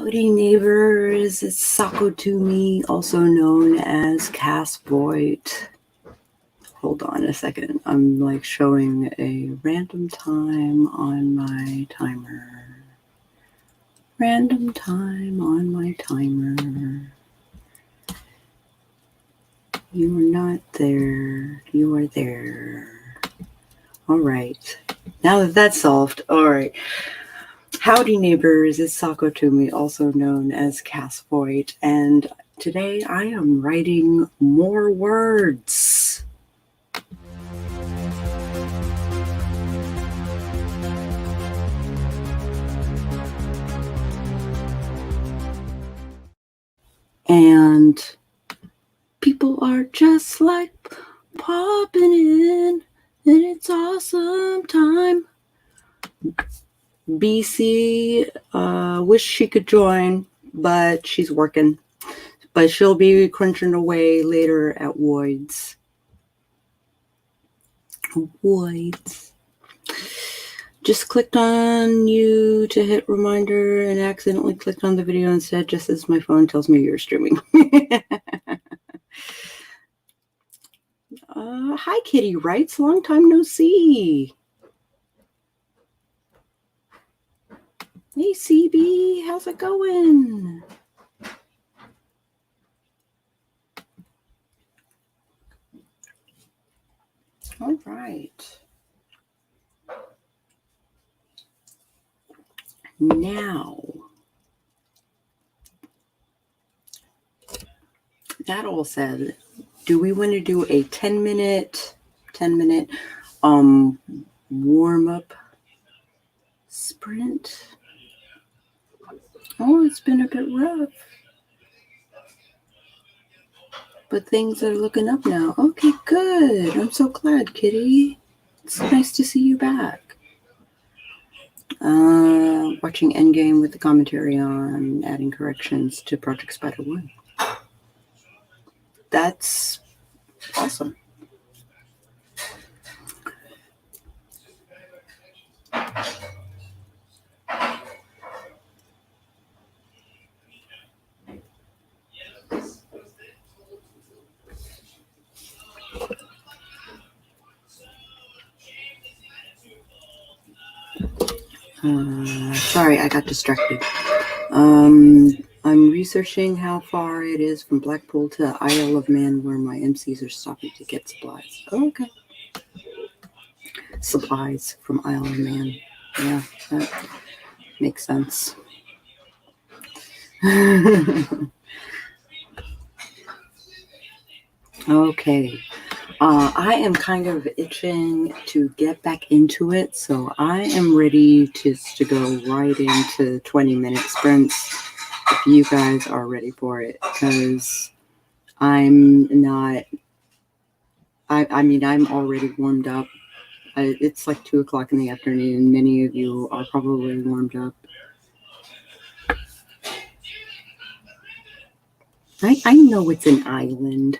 Howdy neighbors, it's Sako Toomey, also known as Cass Voigt. Hold on a second, I'm like showing a random time on my timer. Random time on my timer. You are not there, you are there. All right, now that that's solved, all right. Howdy neighbors, it's Sako Toomey, also known as Cass Voigt, and today I am writing more words. And people are just like popping in, and it's awesome time. BC, wish she could join, but she's working. But she'll be crunching away later at Woids. Just clicked on you to hit reminder and accidentally clicked on the video instead, just as my phone tells me you're streaming. Hi, Kitty Wrights. Long time no see. Hey, CB. How's it going? All right. Now, that all said, do we want to do a 10 minute warm-up sprint? Oh, it's been a bit rough, but things are looking up now. Okay, good. I'm so glad, Kitty. It's nice to see you back. Watching Endgame with the commentary on adding corrections to Project Spider-1. That's awesome. Sorry, I got distracted. I'm researching how far it is from Blackpool to Isle of Man, where my MCs are stopping to get supplies. Oh, okay. Supplies from Isle of Man. Yeah, that makes sense. Okay. I am kind of itching to get back into it, so I am ready to go right into 20-minute sprints if you guys are ready for it, because I'm not. I mean, I'm already warmed up. It's like 2 o'clock in the afternoon. Many of you are probably warmed up. I know it's an island.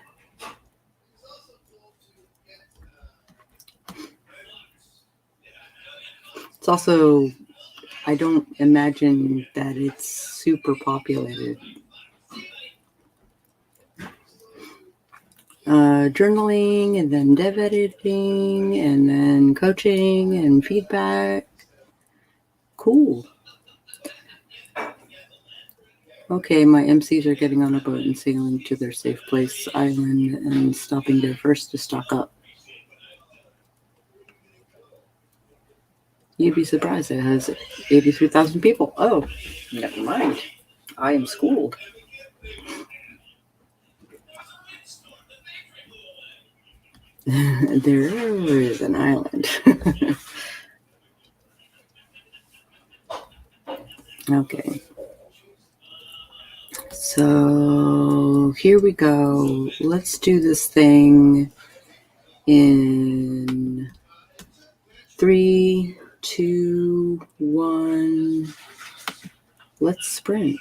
It's also, I don't imagine that it's super populated. Journaling, and then dev editing, and then coaching and feedback. Cool. Okay, my MCs are getting on a boat and sailing to their safe place island and stopping there first to stock up. You'd be surprised, it has 83,000 people. Oh, never mind. I am schooled. There is an island. Okay. So here we go. Let's do this thing in 3, 2, 1. Let's sprint.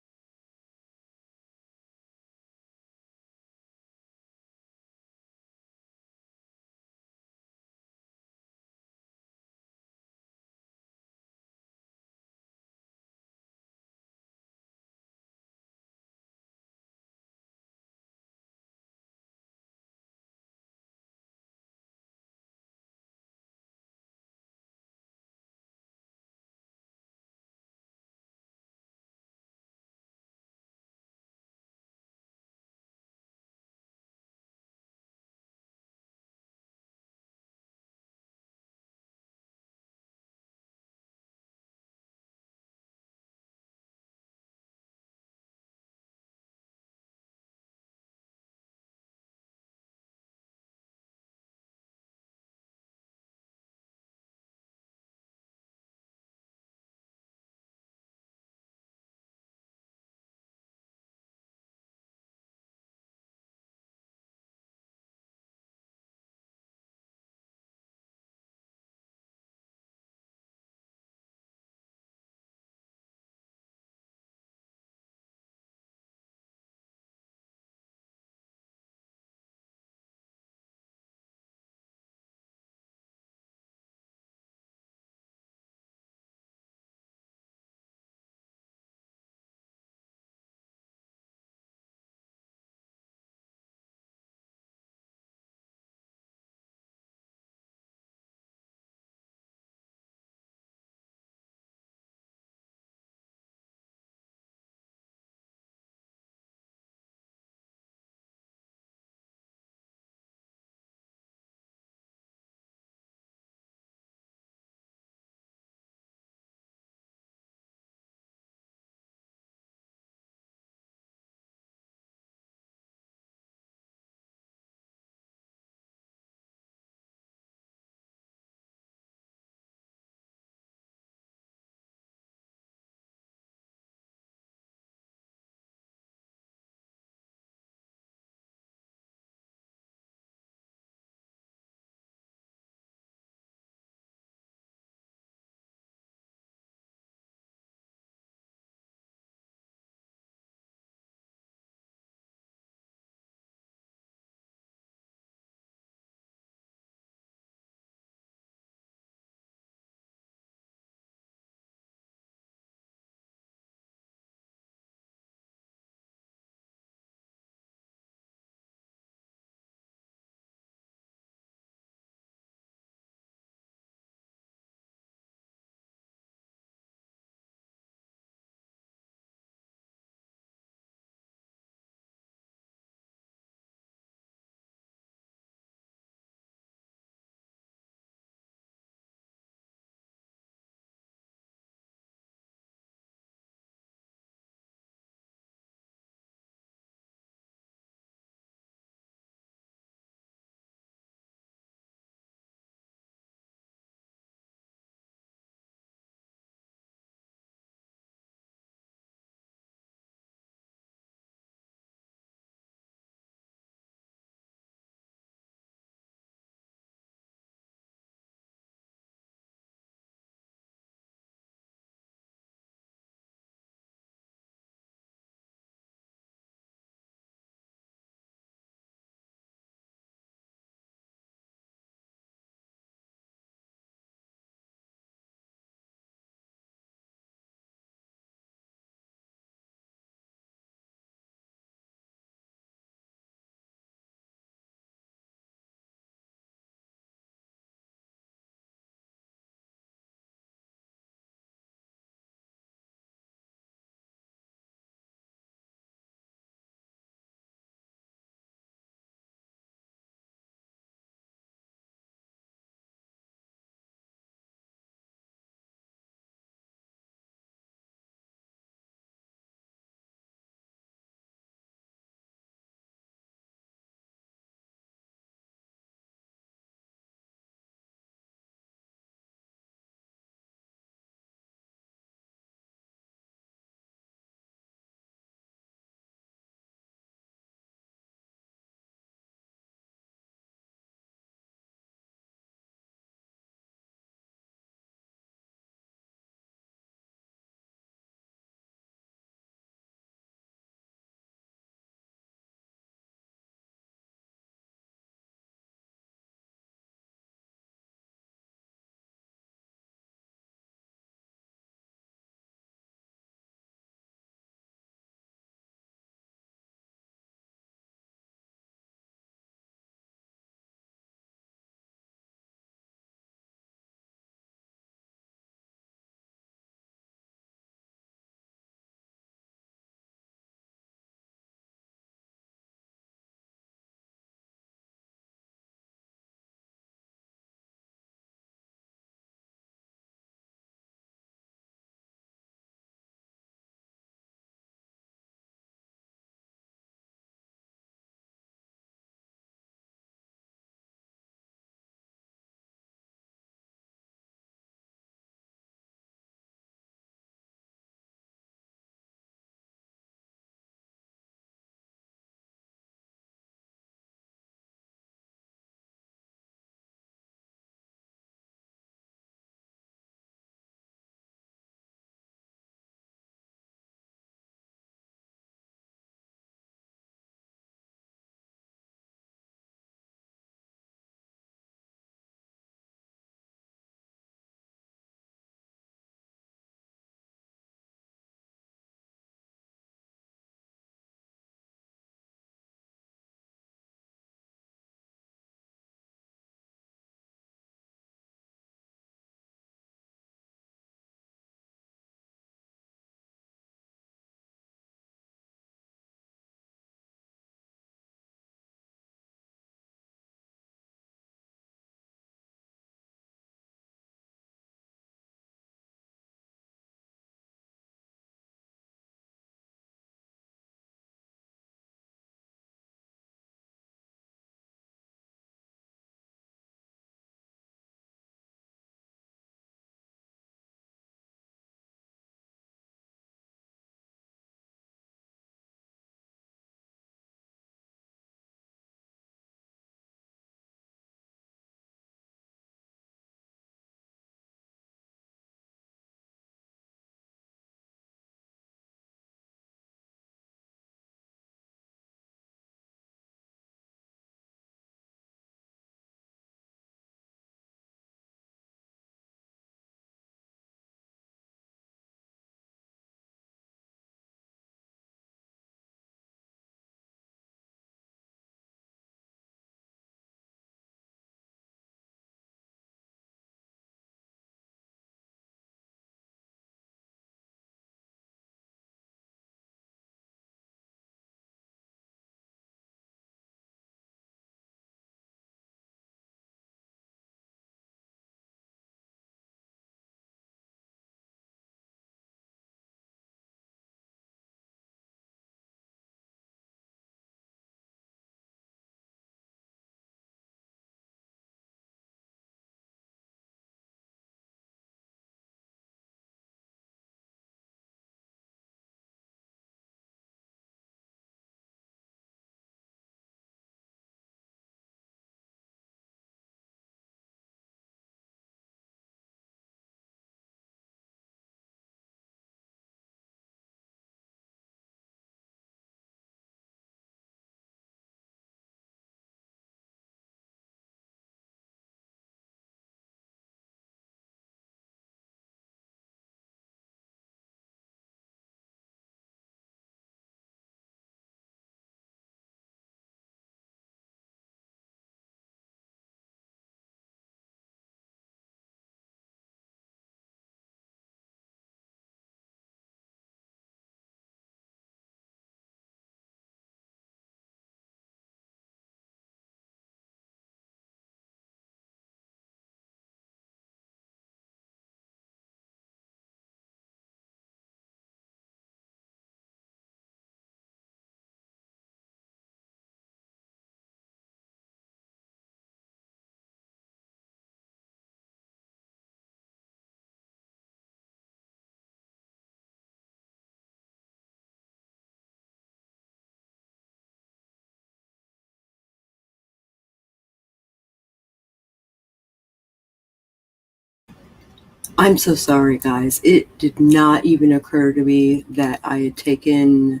I'm so sorry, guys. It did not even occur to me that I had taken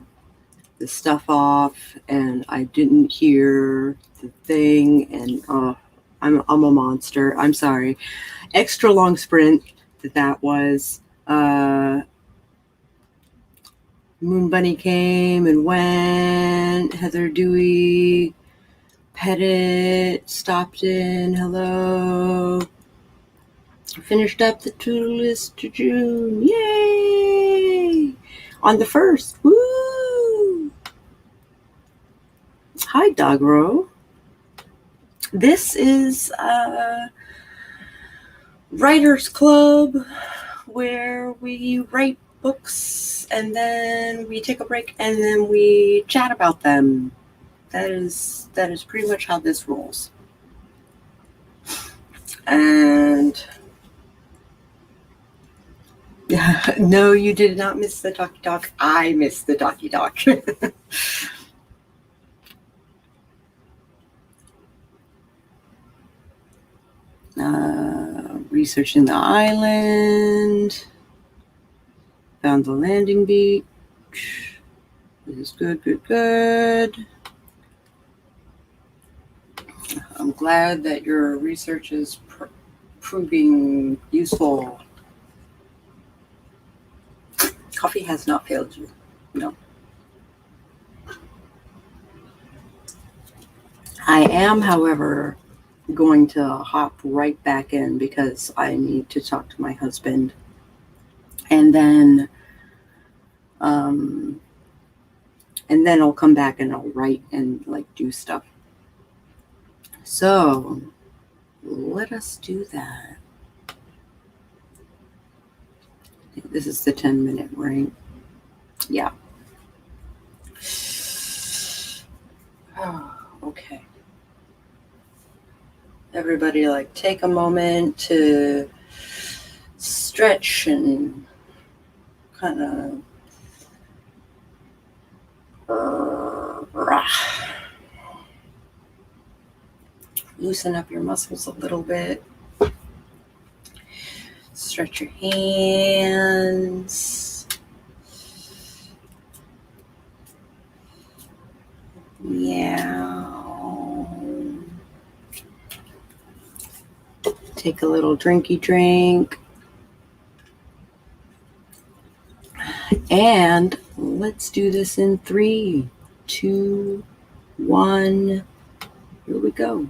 the stuff off and I didn't hear the thing. And I'm a monster. I'm sorry. Extra long sprint that was. Moon Bunny came and went. Heather Dewey, Pettit, stopped in. Hello. Finished up the to-do list to June. Yay! On the 1st. Woo! Hi, Dogro. This is a writers club where we write books and then we take a break and then we chat about them. That is pretty much how this rolls. And no, you did not miss the talkie talk. I missed the talkie talk. Researching the island. Found the landing beach. This is good, good, good. I'm glad that your research is proving useful. Coffee has not failed you. No. I am, however, going to hop right back in because I need to talk to my husband. And then I'll come back and I'll write and like do stuff. So let us do that. This is the 10-minute, right? Yeah. Oh, okay. Everybody, like, take a moment to stretch and kind of loosen up your muscles a little bit. Stretch your hands. Yeah. Take a little drinky drink. And let's do this in 3, 2, 1. Here we go.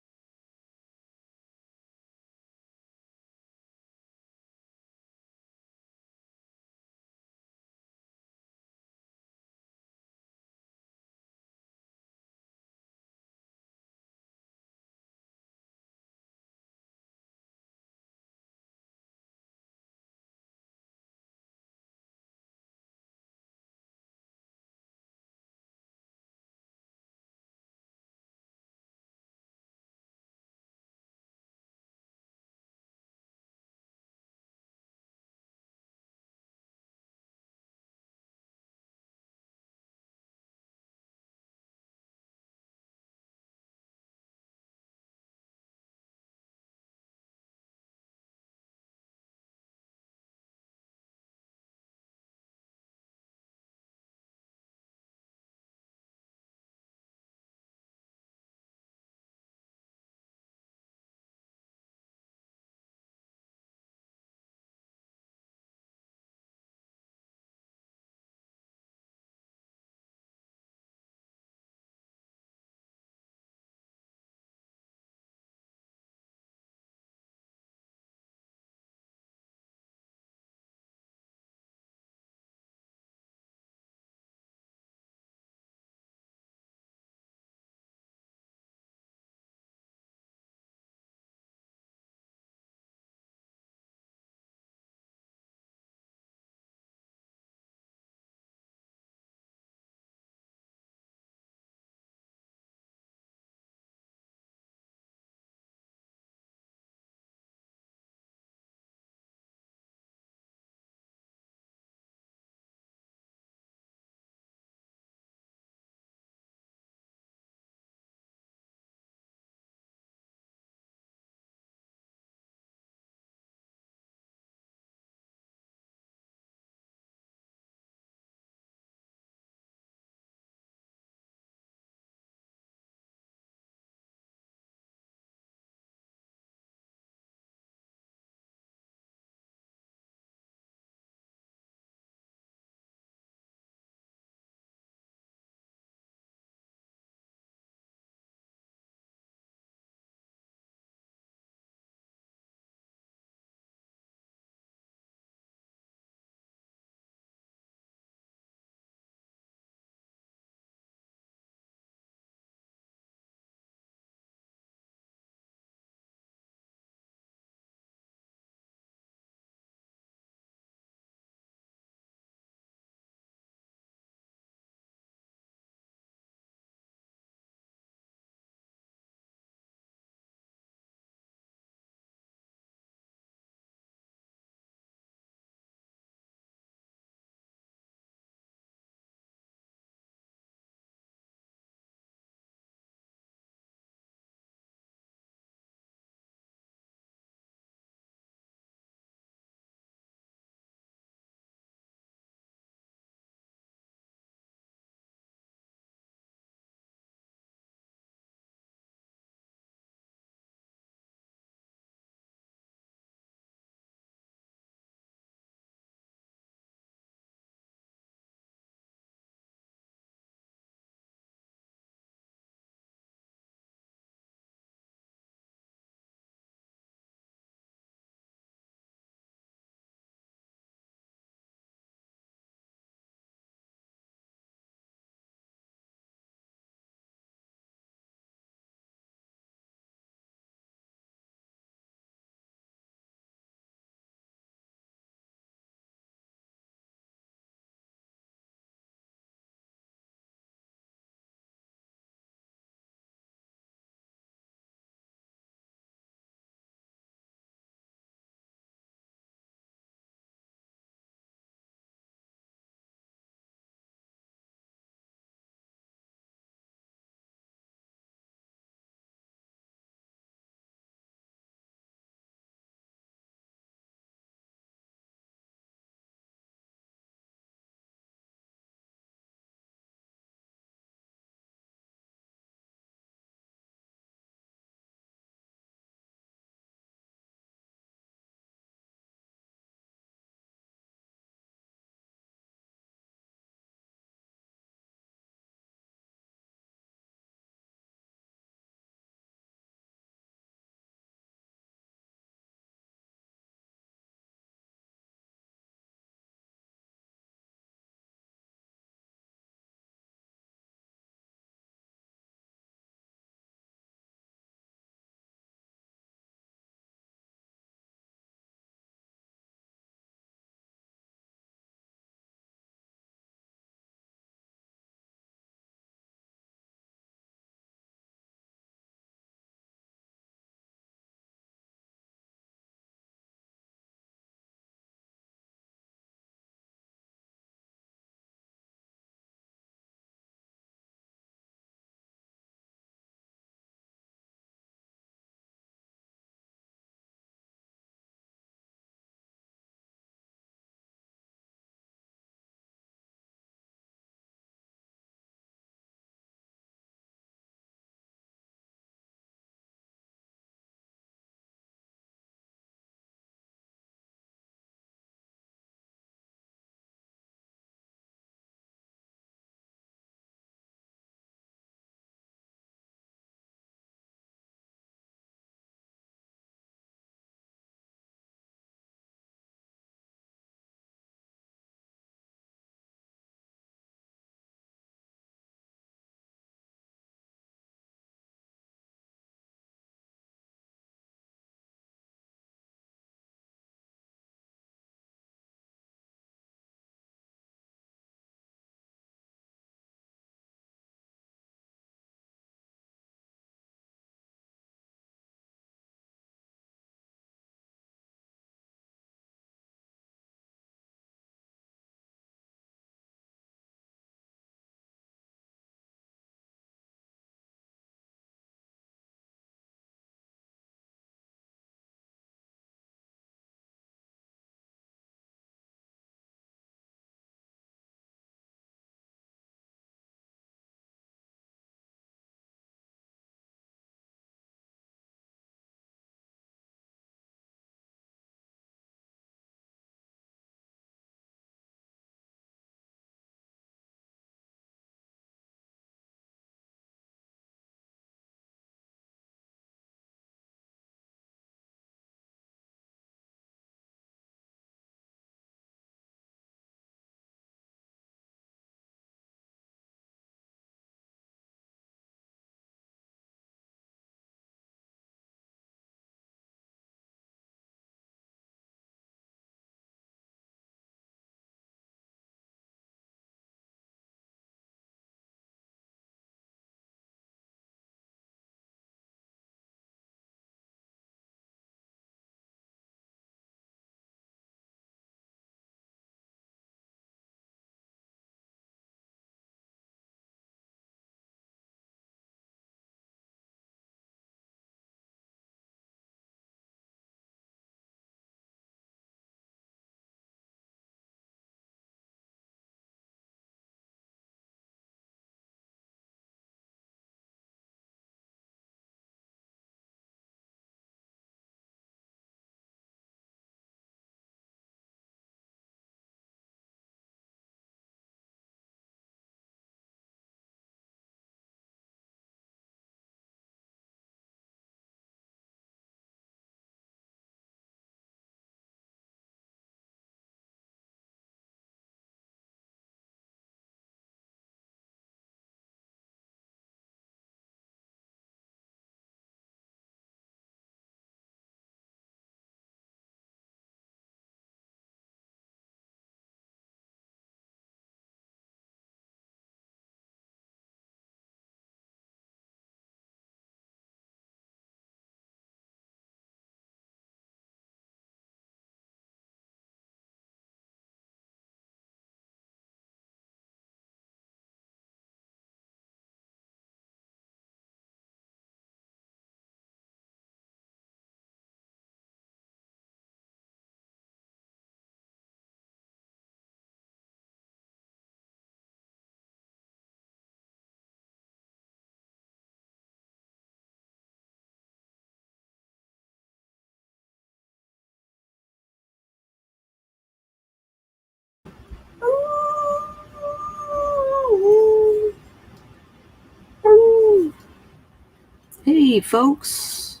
Alrighty, folks.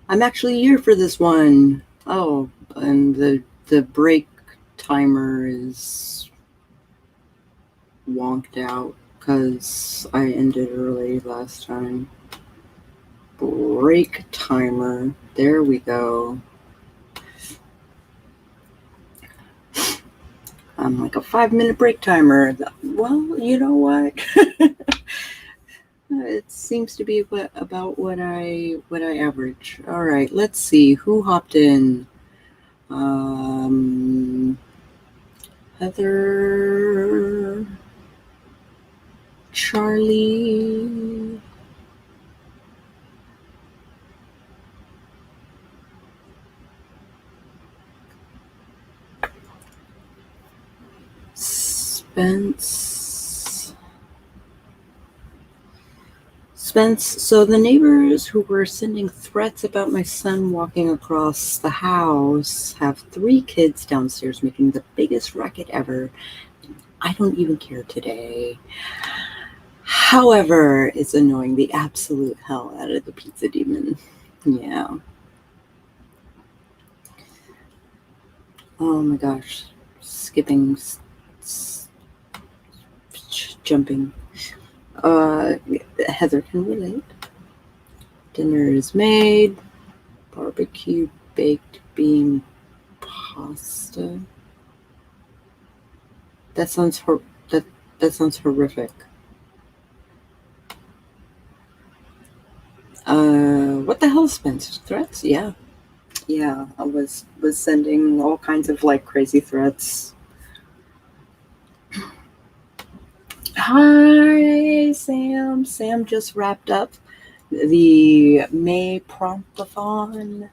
I'm actually here for this one. Oh, and the break timer is wonked out because I ended early last time. Break timer. There we go. I'm like a 5-minute break timer. Well, you know what? It seems to be about what I average. All right, let's see who hopped in. Heather, Charlie. Spence, so the neighbors who were sending threats about my son walking across the house have 3 kids downstairs making the biggest racket ever. I don't even care today. However, it's annoying the absolute hell out of the pizza demon. Yeah. Oh my gosh. Skipping, jumping. Heather can relate. Dinner is made. Barbecue baked bean pasta. That sounds horrific. What the hell, Spence? Threats? Yeah, I was sending all kinds of like crazy threats. Hi, Sam. Sam just wrapped up the May promptathon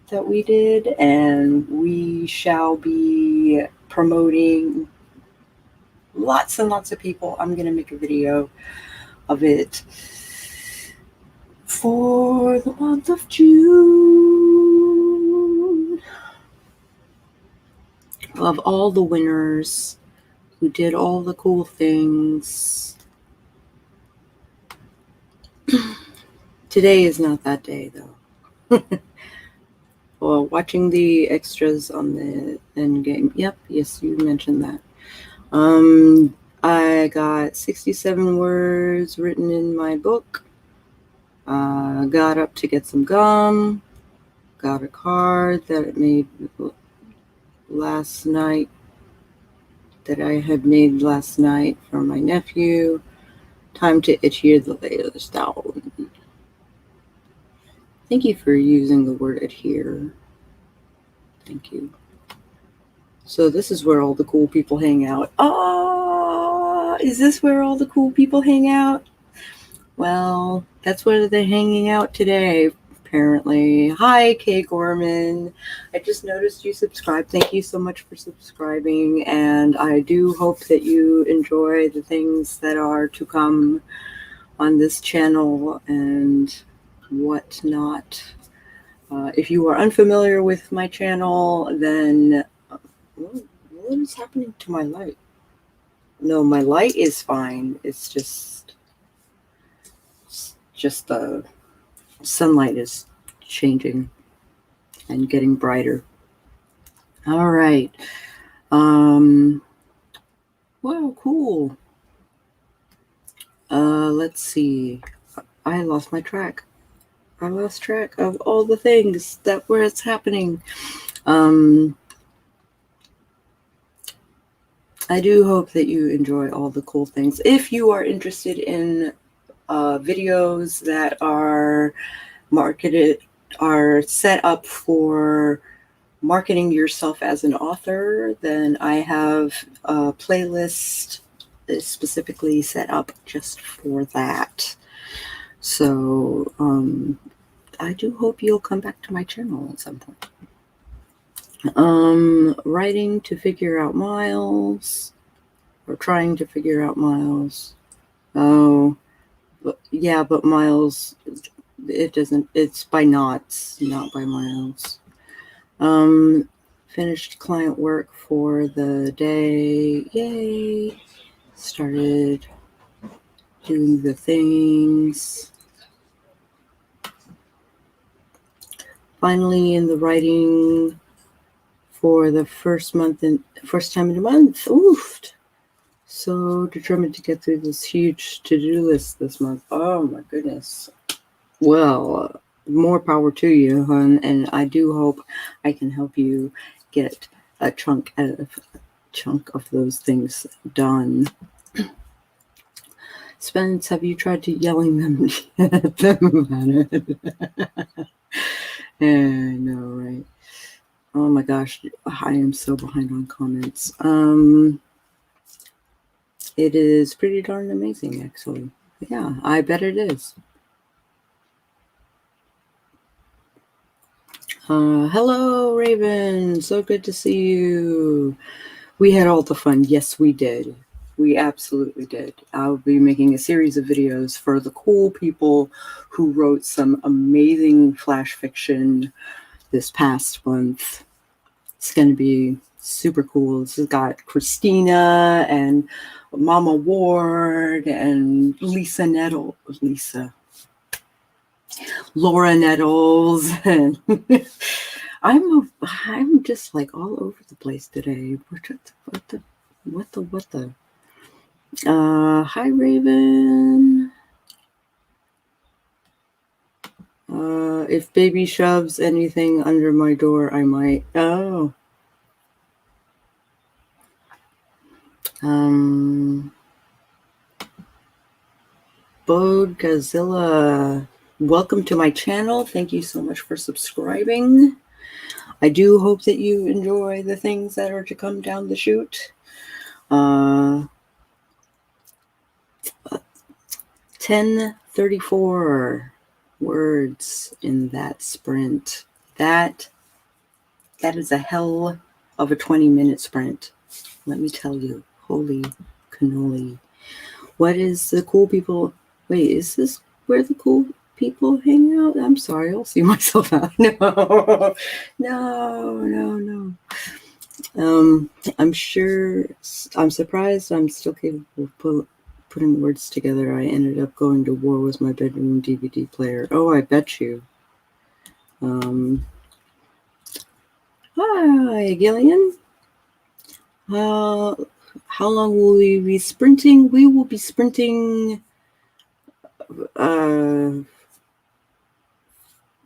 that we did, and we shall be promoting lots and lots of people. I'm going to make a video of it for the month of June, of all the winners who did all the cool things. Today is not that day, though. Well, watching the extras on the end game. Yep, yes, you mentioned that. I got 67 words written in my book. Got up to get some gum. Got a card that I made last night, that I had made last night for my nephew. Time to adhere the layers down. Thank you for using the word adhere. Thank you. So this is where all the cool people hang out. Oh, is this where all the cool people hang out? Well, that's where they're hanging out today, apparently. Hi, Kay Gorman. I just noticed you subscribed. Thank you so much for subscribing, and I do hope that you enjoy the things that are to come on this channel and whatnot. If you are unfamiliar with my channel, then what is happening to my light? No, my light is fine. It's just the sunlight is changing and getting brighter. All right. Wow, cool. Let's see. I lost my track. I lost track of all the things that were happening. I do hope that you enjoy all the cool things. If you are interested in videos that are set up for marketing yourself as an author, then I have a playlist specifically set up just for that. So I do hope you'll come back to my channel at some point. Writing to figure out miles, or trying to figure out miles. Oh, but miles, it doesn't, it's by knots, not by miles. Finished client work for the day. Yay. Started doing the things. Finally in the writing for the first time in a month. Oof. So determined to get through this huge to-do list this month. Oh my goodness. Well, more power to you, hon, and I do hope I can help you get a chunk of those things done. Spence, have you tried to yelling them at them about it? Yeah, I know, right? Oh my gosh, I am so behind on comments. It is pretty darn amazing, actually. Yeah, I bet it is. Hello, Raven. So good to see you. We had all the fun. Yes, we did. We absolutely did. I'll be making a series of videos for the cool people who wrote some amazing flash fiction this past month. It's going to be super cool. This has got Christina and Mama Ward and Laura Nettles, and I'm just like all over the place today. What the? Hi Raven. If baby shoves anything under my door, I might. Oh. Bode Godzilla. Welcome to my channel. Thank you so much for subscribing. I do hope that you enjoy the things that are to come down the chute. 1034 words in that sprint. That is a hell of a 20-minute sprint. Let me tell you. Holy cannoli. What is the cool people? Wait, is this where the cool people hang out? I'm sorry, I'll see myself out. No. I'm surprised I'm still capable of putting words together. I ended up going to war with my bedroom DVD player. Oh, I bet you. Hi, Gillian. How long will we be sprinting? We will be sprinting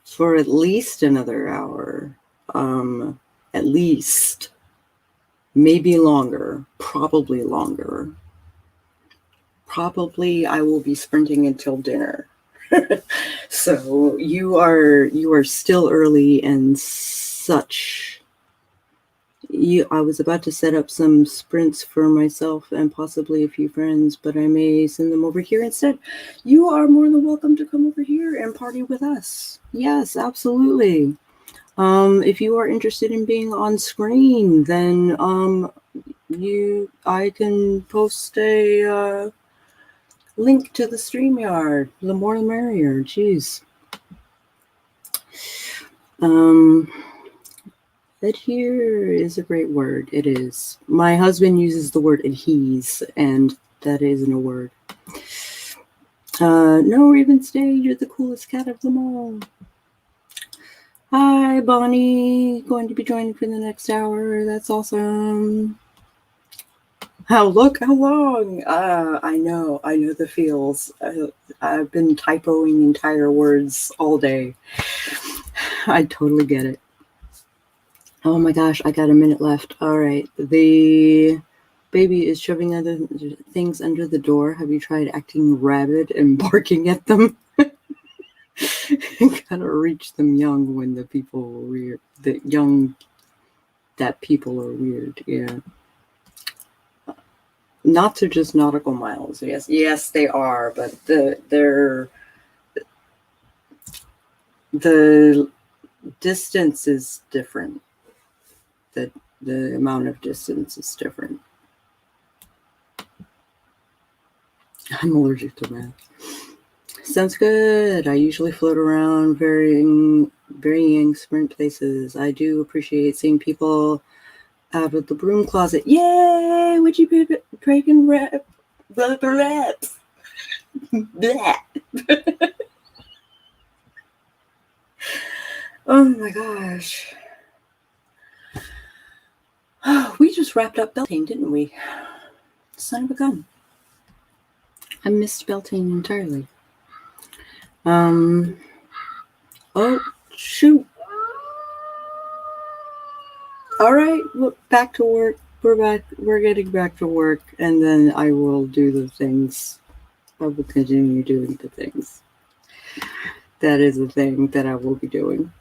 for at least another hour. At least. Maybe longer. Probably longer. Probably I will be sprinting until dinner. So you are still early and such. I was about to set up some sprints for myself and possibly a few friends, but I may send them over here instead. You are more than welcome to come over here and party with us. Yes, absolutely. If you are interested in being on screen, then I can post a link to the StreamYard. The more the merrier. Jeez. Adhere is a great word. It is. My husband uses the word adhese, and that isn't a word. No, Ravenstay, you're the coolest cat of them all. Hi, Bonnie. Going to be joining for the next hour. That's awesome. How long? I know the feels. I've been typoing entire words all day. I totally get it. Oh my gosh, I got a minute left. All right. The baby is shoving other things under the door. Have you tried acting rabid and barking at them? Gotta reach them young when the people are weird. That people are weird. Yeah. Not to just nautical miles. Yes, they are, but the distance is different. The amount of distance is different. I'm allergic to math. Sounds good. I usually float around varying sprint places. I do appreciate seeing people out of the broom closet. Yay! Would you be breaking rap? Blah. Oh my gosh. We just wrapped up belting, didn't we? Son of a gun. I missed belting entirely. Oh, shoot. All right, well, back to work. We're back. We're getting back to work, and then I will do the things. I will continue doing the things. That is the thing that I will be doing.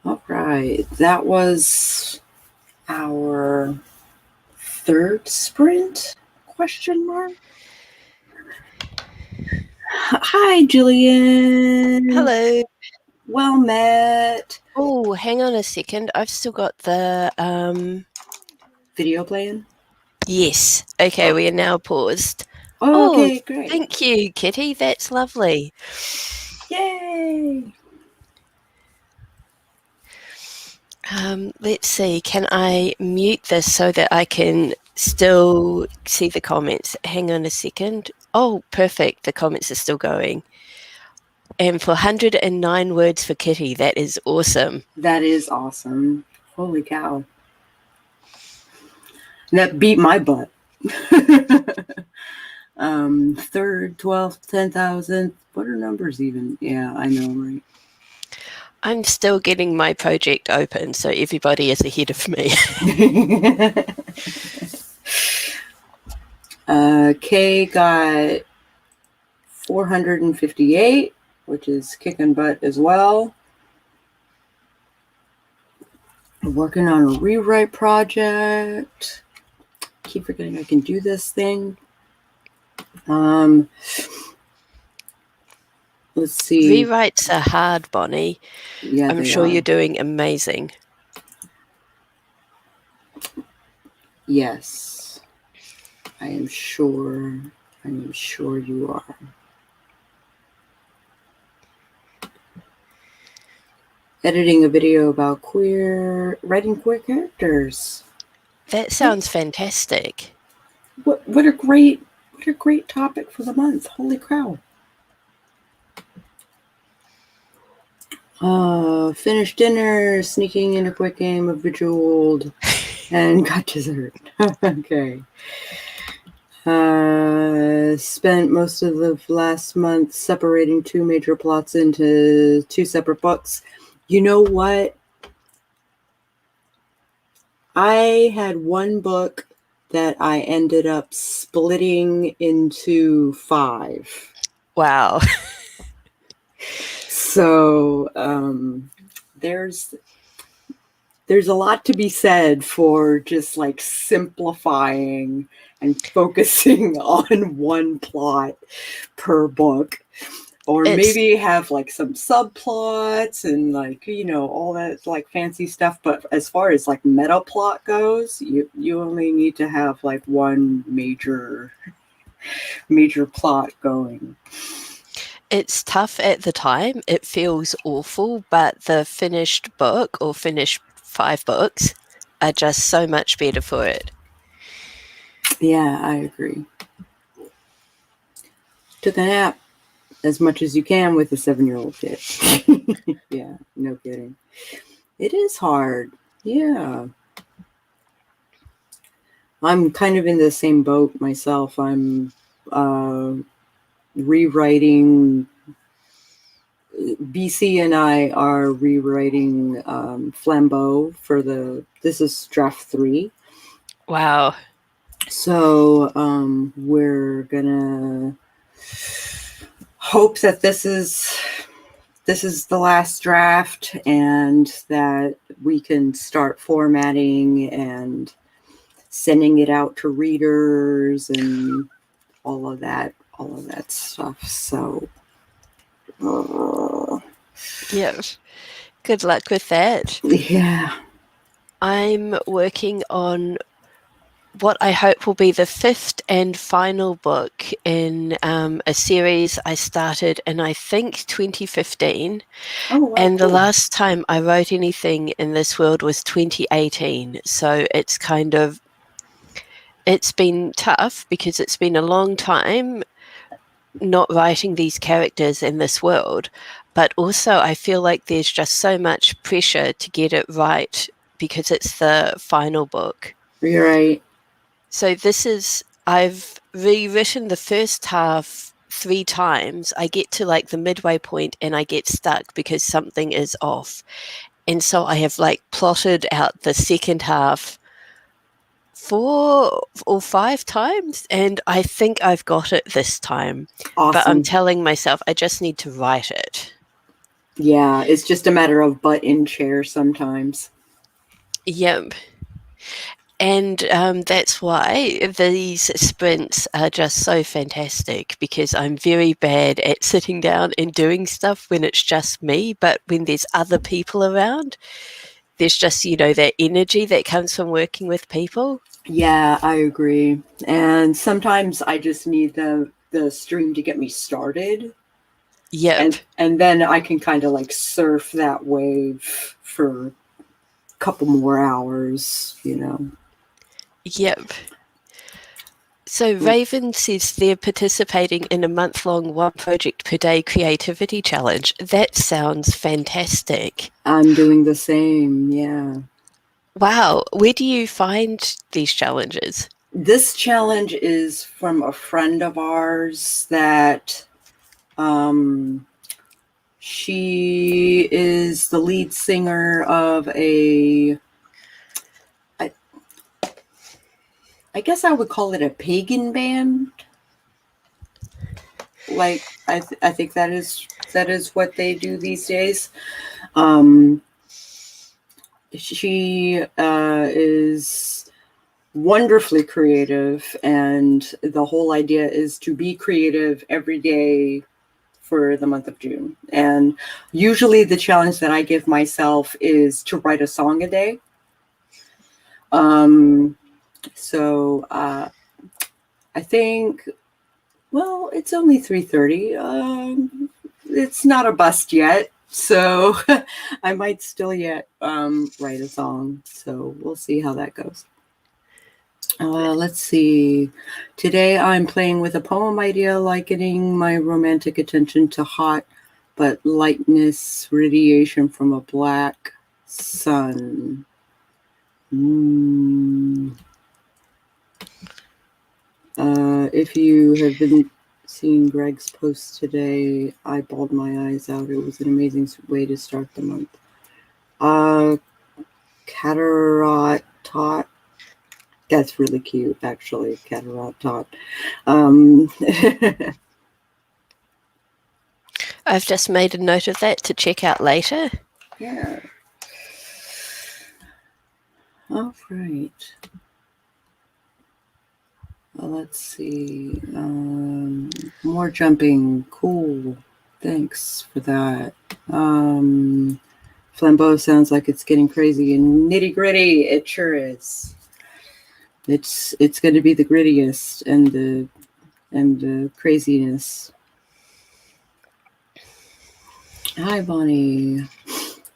All right. That was our third sprint? Question mark. Hi, Jillian. Hello. Well met. Oh, hang on a second. I've still got the Video playing? yes. Okay, we are now paused. Oh, okay, great. Thank you, Kitty. That's lovely. Yay! Let's see. Can I mute this so that I can still see the comments? Hang on a second. Oh, perfect. The comments are still going. And for 109 words for Kitty, that is awesome. That is awesome. Holy cow. That beat my butt. Third, 12th, 10,000th. What are numbers even? Yeah, I know, right? I'm still getting my project open, so everybody is ahead of me. Kay got 458, which is kicking butt as well. I'm working on a rewrite project. Keep forgetting I can do this thing. Let's see. Rewrites are hard, Bonnie. Yeah, I'm sure you're doing amazing. Yes, I am sure you are. Editing a video about writing queer characters. That sounds fantastic. What a great topic for the month. Holy cow. Finished dinner, sneaking in a quick game of Bejeweled, and got dessert. Okay. Spent most of the last month separating two major plots into two separate books. You know what? I had one book that I ended up splitting into 5. Wow. So there's a lot to be said for just like simplifying and focusing on one plot per book, or maybe have like some subplots and like, you know, all that like fancy stuff. But as far as like meta plot goes, you only need to have like one major plot going. It's tough at the time. It feels awful, but the finished book or finished 5 books are just so much better for it. Yeah, I agree. Took a nap as much as you can with a 7-year-old kid. Yeah, no kidding. It is hard. Yeah. I'm kind of in the same boat myself. I'm rewriting. BC and I are rewriting Flambeau for this is draft 3. Wow. So we're gonna hope that this is the last draft and that we can start formatting and sending it out to readers and all of that stuff. So yeah, good luck with that. Yeah, I'm working on what I hope will be the 5th and final book in a series I started in, I think, 2015. Oh, wow, and cool. The last time I wrote anything in this world was 2018. So it's been tough because it's been a long time not writing these characters in this world. But also I feel like there's just so much pressure to get it right because it's the final book. You're right. So I've rewritten the first half 3 times. I get to like the midway point and I get stuck because something is off. And so I have like plotted out the second half 4 or 5 times, and I think I've got it this time. Awesome. But I'm telling myself I just need to write it. Yeah, it's just a matter of butt in chair sometimes. Yep. And that's why these sprints are just so fantastic, because I'm very bad at sitting down and doing stuff when it's just me. But when there's other people around, there's just, that energy that comes from working with people. Yeah, I agree. And sometimes I just need the stream to get me started. Yep. And then I can kind of like surf that wave for a couple more hours. Yep. So Raven says they're participating in a month-long one project per day creativity challenge. That sounds fantastic. I'm doing the same, yeah. Wow. Where do you find these challenges? This challenge is from a friend of ours that she is the lead singer of I guess I would call it a pagan band. Like I think that is what they do these days. She is wonderfully creative, and the whole idea is to be creative every day for the month of June. And usually the challenge that I give myself is to write a song a day. So I think, well, it's only 3:30. It's not a bust yet, so I might still yet write a song. So we'll see how that goes. Let's see. Today I'm playing with a poem idea, likening my romantic attention to hot but lightness radiation from a black sun. If you have been seeing Greg's post today, I bawled my eyes out. It was an amazing way to start the month. Cataract Tot. That's really cute, actually. Cataract Tot. I've just made a note of that to check out later. Yeah. All right. Let's see. More jumping. Cool. Thanks for that. Flambeau sounds like it's getting crazy and nitty gritty. It sure is. It's going to be the grittiest and the craziness. Hi, Bonnie.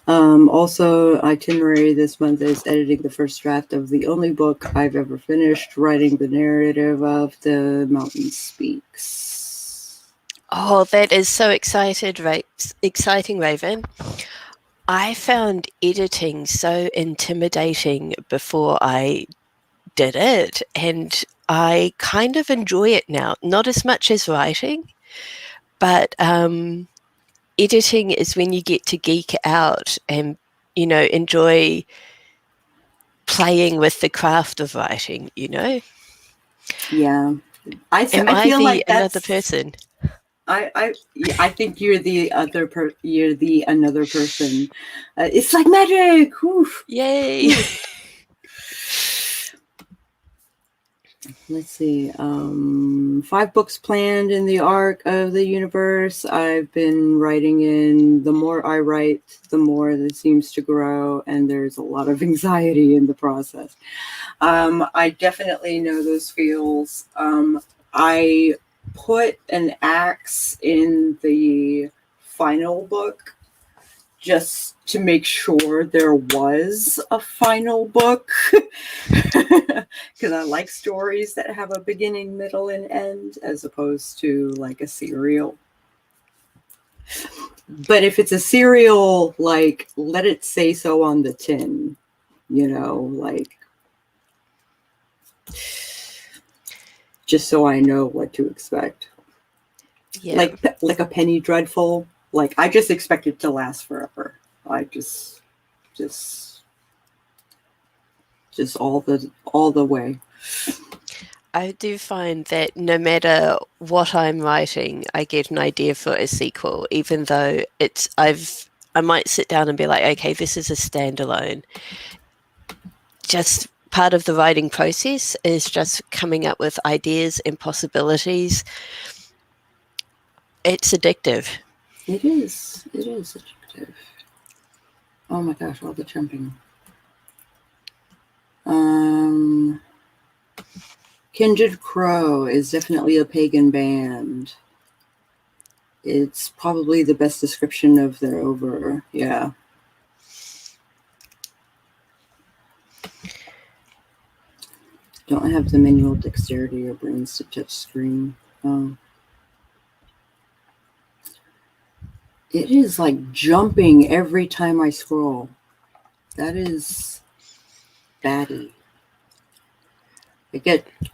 Also, itinerary this month is editing the first draft of the only book I've ever finished, writing the narrative of The Mountain Speaks. Oh, that is so exciting, Raven. I found editing so intimidating before I did it, and I kind of enjoy it now. Not as much as writing, but editing is when you get to geek out and, enjoy playing with the craft of writing, Yeah. I feel like that's another person? I think you're the other you're the another person. It's like magic. Oof. Yay. Let's see. 5 books planned in the arc of the universe. I've been writing in. The more I write, the more it seems to grow, and there's a lot of anxiety in the process. I definitely know those feels. I put an axe in the final book just to make sure there was a final book, because I like stories that have a beginning, middle, and end, as opposed to like a serial. But if it's a serial, like, let it say so on the tin, like, just so I know what to expect. Yeah. Like a Penny Dreadful. Like, I just expect it to last forever. I just all the way. I do find that no matter what I'm writing, I get an idea for a sequel, even though I've I might sit down and be like, okay, this is a standalone. Just part of the writing process is just coming up with ideas and possibilities. It's addictive. It is. It is addictive. Oh my gosh, all the jumping. Kindred Crow is definitely a pagan band. It's probably the best description of their over. Yeah. Don't have the manual dexterity or brains to touch screen. It is like jumping every time I scroll. That is batty.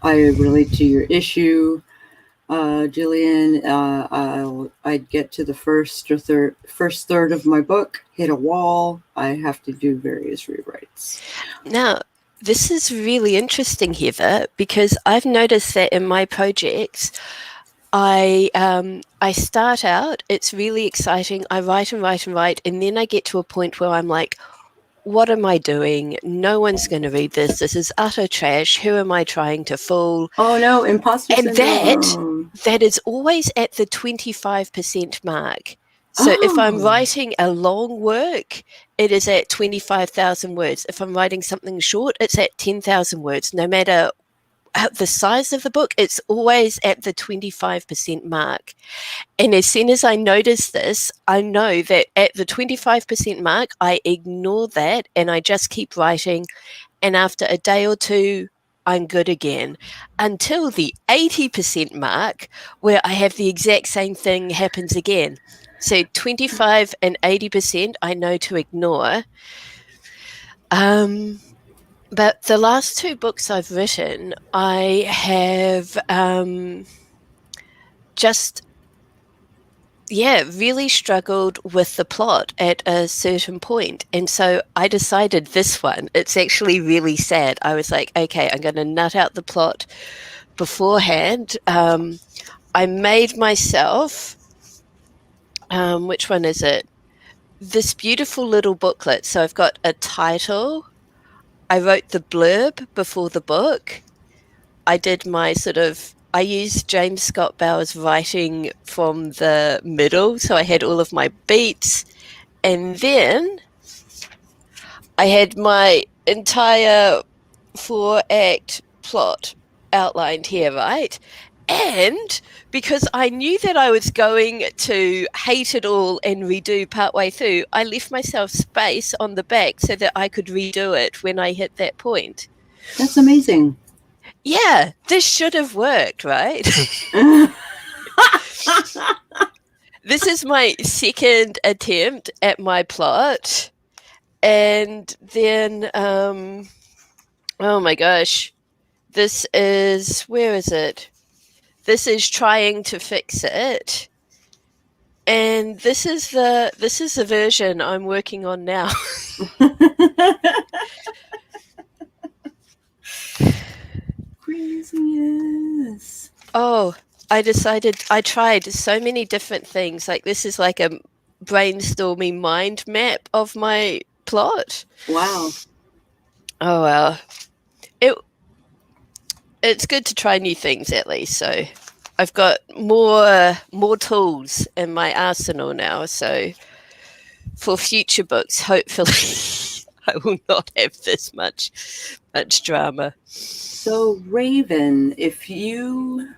I relate to your issue, Jillian. I'd get to the first third of my book, hit a wall. I have to do various rewrites. Now, this is really interesting, Heather, because I've noticed that in my projects, I start out, it's really exciting. I write and write and write, and then I get to a point where I'm like, what am I doing? No one's going to read this. This is utter trash. Who am I trying to fool? Oh no, imposter syndrome. That is always at the 25% mark. So if I'm writing a long work, it is at 25,000 words. If I'm writing something short, it's at 10,000 words. No matter the size of the book, it's always at the 25% mark. And as soon as I notice this, I know that at the 25% mark, I ignore that and I just keep writing. And after a day or two, I'm good again, until the 80% mark, where I have the exact same thing happens again. So 25 and 80% I know to ignore. But the last two books I've written, I have really struggled with the plot at a certain point. And so I decided this one, it's actually really sad. I was like, okay, I'm going to nut out the plot beforehand. I made myself, which one is it? This beautiful little booklet. So I've got a title. I wrote the blurb before the book. I did my I used James Scott Bauer's writing from the middle, so I had all of my beats. And then I had my entire 4-act plot outlined here, right? And because I knew that I was going to hate it all and redo partway through, I left myself space on the back so that I could redo it when I hit that point. That's amazing. Yeah, this should have worked, right? This is my second attempt at my plot. And then, oh my gosh, where is it? This is trying to fix it. And this is the version I'm working on now. Craziness. Oh, I tried so many different things. Like this is like a brainstorming mind map of my plot. Wow. Oh well. It's good to try new things at least. So I've got more tools in my arsenal now. So for future books, hopefully I will not have this much drama. So Raven, if you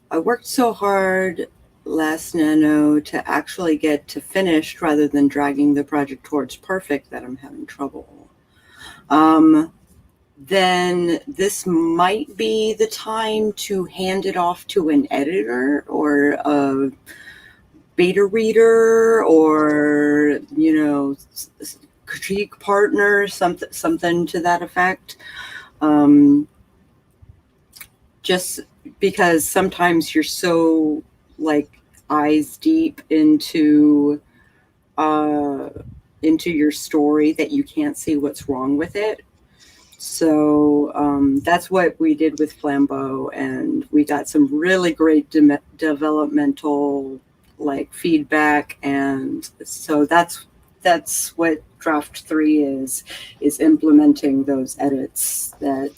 I worked so hard last Nano to actually get to finished rather than dragging the project towards perfect that I'm having trouble. Then this might be the time to hand it off to an editor or a beta reader or, critique partner, something to that effect. Just because sometimes you're so eyes deep into your story that you can't see what's wrong with it. So that's what we did with Flambeau, and we got some really great developmental like feedback, and so that's what draft 3 is implementing those edits that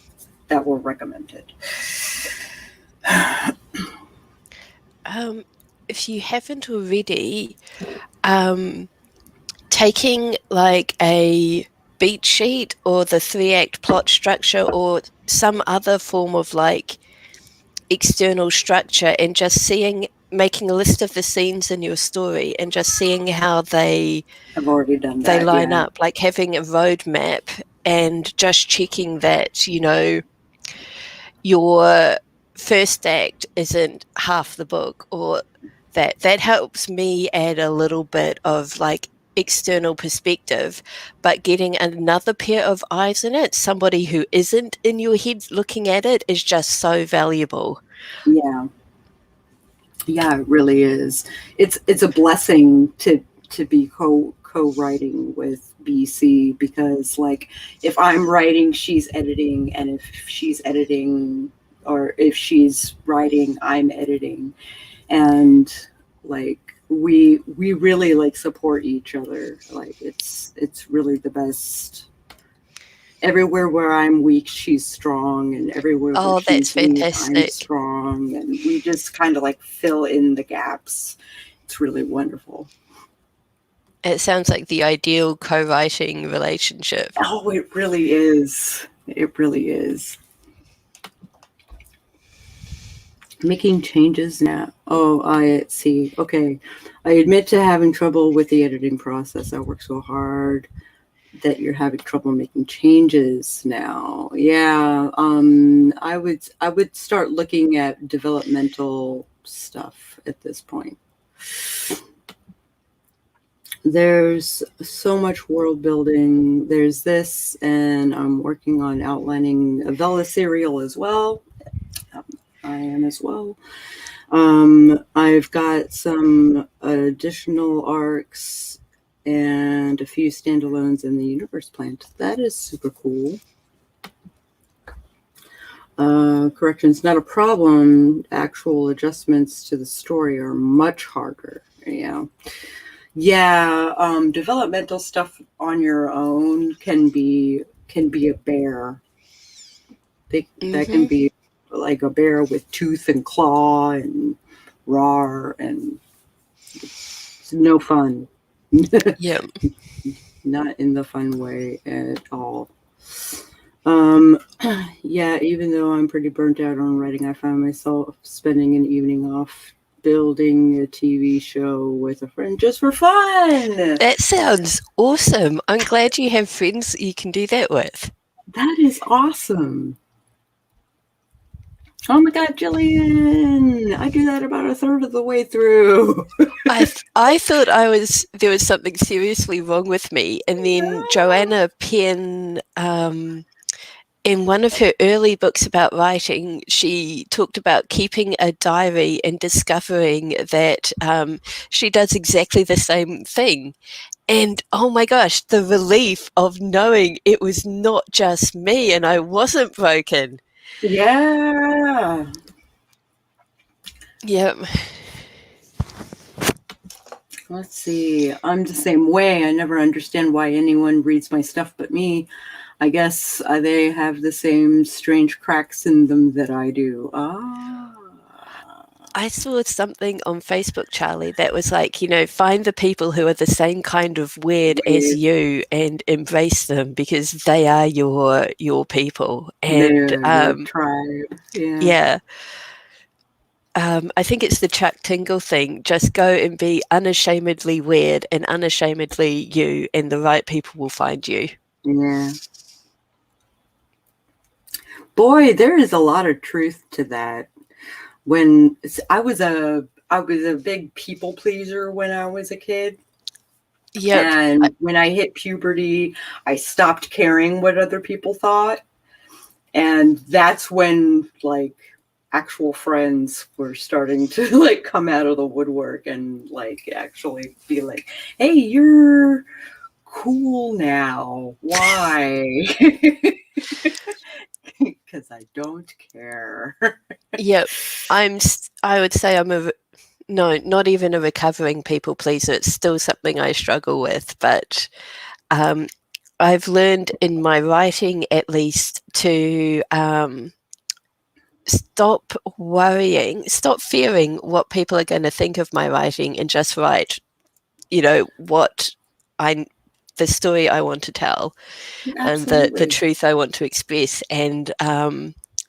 were recommended. If you haven't already, taking like a beat sheet or the 3-act plot structure or some other form of like external structure and just making a list of the scenes in your story and just seeing how they I've already done that. line up, like having a roadmap and just checking that, your first act isn't half the book, or that helps me add a little bit of like external perspective. But getting another pair of eyes in it, somebody who isn't in your head looking at it, is just so valuable. Yeah, it really is. It's a blessing to be co-writing with BC, because like if I'm writing, she's editing, and if she's editing, or if she's writing, I'm editing, and like we really like support each other. Like it's really the best. Everywhere where I'm weak, she's strong, and everywhere where Oh, that's she's weak, I'm fantastic. strong, and we just kind of like fill in the gaps. It's really wonderful. It sounds like the ideal co-writing relationship. Oh, it really is. It really is. Making changes now. Oh, I see. Okay. I admit to having trouble with the editing process. I work so hard that you're having trouble making changes now. Yeah. I would start looking at developmental stuff at this point. There's so much world building. There's this, and I'm working on outlining a Vela serial as well. I am as well. I've got some additional arcs and a few standalones in the universe planned. That is super cool. Corrections, not a problem. Actual adjustments to the story are much harder. Yeah. Developmental stuff on your own can be a bear. That can be like a bear with tooth and claw and roar, and it's no fun. Yeah. Not in the fun way at all. Yeah, even though I'm pretty burnt out on writing, I found myself spending an evening off building a TV show with a friend just for fun. That sounds awesome. I'm glad you have friends you can do that with. That is awesome. Oh my God, Jillian! I do that about a third of the way through. I thought there was something seriously wrong with me, and then Joanna Penn, in one of her early books about writing, she talked about keeping a diary and discovering that she does exactly the same thing. And oh my gosh, the relief of knowing it was not just me and I wasn't broken. Yeah. Yep. Let's see. I'm the same way. I never understand why anyone reads my stuff but me. I guess they have the same strange cracks in them that I do. I saw something on Facebook, Charlie, that was like, find the people who are the same kind of weird as you and embrace them, because they are your people. And Their tribe. yeah. I think it's the Chuck Tingle thing. Just go and be unashamedly weird and unashamedly you, and the right people will find you. Yeah. Boy, there is a lot of truth to that. When I was a big people pleaser when I was a kid. Yeah. And when I hit puberty, I stopped caring what other people thought. And that's when like actual friends were starting to like come out of the woodwork and like actually be like, hey, you're cool now. Why? Because I don't care. Yep. I would say no, not even a recovering people pleaser. It's still something I struggle with, but I've learned in my writing, at least, to stop worrying, stop fearing what people are going to think of my writing, and just write, what the story I want to tell, and the Absolutely. truth I want to express, and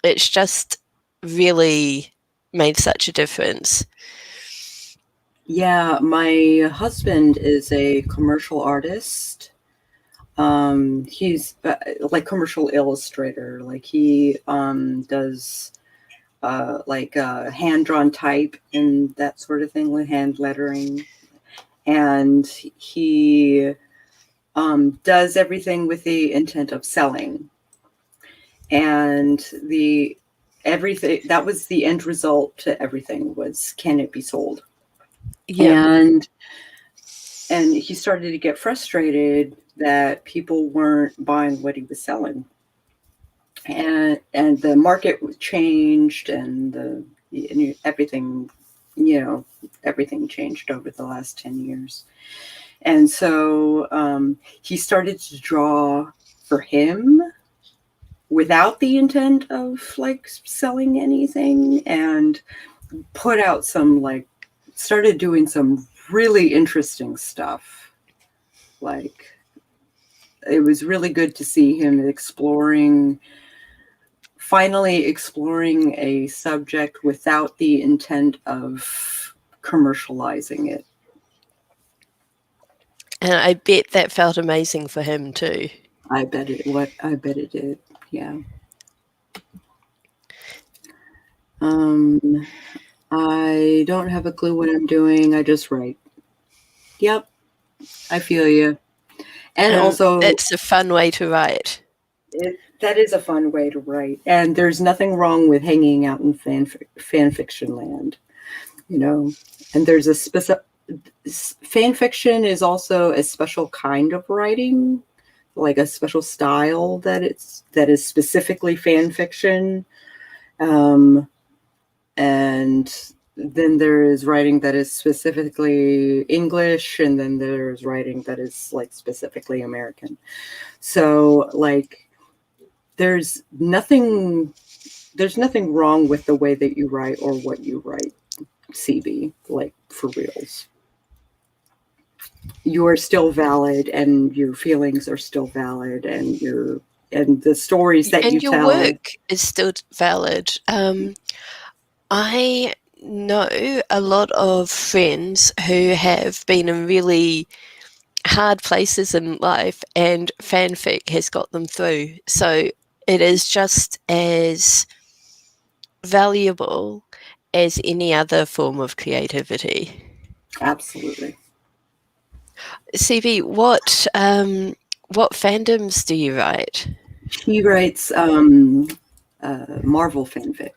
it's just really made such a difference. Yeah, my husband is a commercial artist. He's like commercial illustrator. Like he does like hand drawn type and that sort of thing with hand lettering. And he does everything with the intent of selling. And the everything that was the end result to everything was, can it be sold? Yeah. And he started to get frustrated that people weren't buying what he was selling, and the market changed, and everything, everything changed over the last 10 years. And so he started to draw for him without the intent of like selling anything, and put out some like started doing some really interesting stuff. Like, it was really good to see him finally exploring a subject without the intent of commercializing it. And I bet that felt amazing for him too. I bet it did. Yeah. I don't have a clue what I'm doing. I just write. Yep. I feel you. And also, it's a fun way to write. That is a fun way to write. And there's nothing wrong with hanging out in fan fiction land, and there's a specific fan fiction is also a special kind of writing, like a special style that is specifically fan fiction. And then there is writing that is specifically English, and then there's writing that is like specifically American. So like there's nothing wrong with the way that you write or what you write, CB, like for reals. You are still valid, and your feelings are still valid, and the stories that you your tell. work is still valid. I know a lot of friends who have been in really hard places in life, and fanfic has got them through. So it is just as valuable as any other form of creativity. Absolutely. CB, what fandoms do you write? She writes Marvel fanfic.